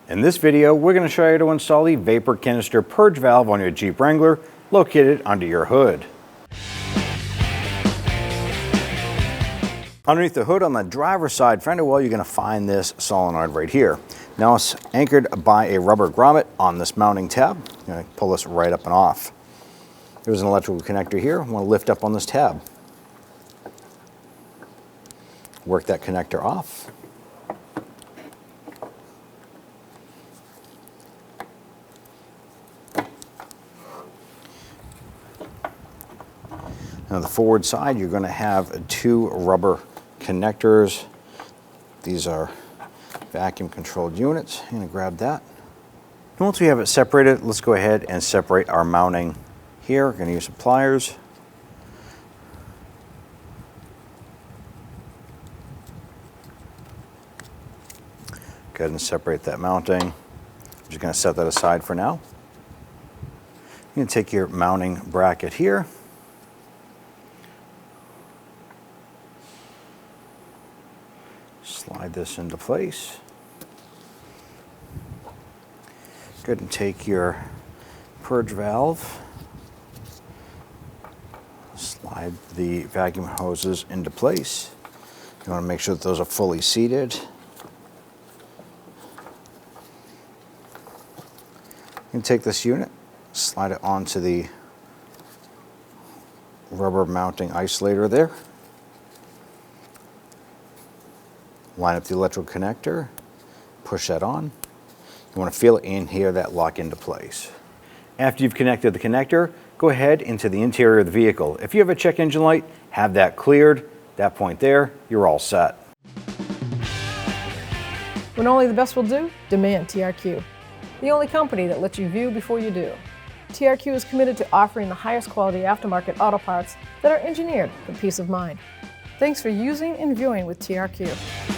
In this video, we're going to show you how to install the Vapor Canister Purge Valve on your Jeep Wrangler located under your hood. Underneath the hood on the driver's side fender well, you're going to find this solenoid right here. Now it's anchored by a rubber grommet on this mounting tab. I'm going to pull this right up and off. There's an electrical connector here. I want to lift up on this tab. Work that connector off. Now the forward side, you're going to have two rubber connectors. These are vacuum controlled units. I'm going to grab that. And once we have it separated, let's go ahead and separate our mounting here. We're going to use some pliers. Go ahead and separate that mounting. I'm just going to set that aside for now. You're going to take your mounting bracket here. Slide this into place. Go ahead and take your purge valve. Slide the vacuum hoses into place. You want to make sure that those are fully seated. You can take this unit, slide it onto the rubber mounting isolator there. Line up the electrical connector, push that on. You want to feel it and hear that lock into place. After you've connected the connector, go ahead into the interior of the vehicle. If you have a check engine light, have that cleared. At that point there, you're all set. When only the best will do, demand TRQ. The only company that lets you view before you do. TRQ is committed to offering the highest quality aftermarket auto parts that are engineered for peace of mind. Thanks for using and viewing with TRQ.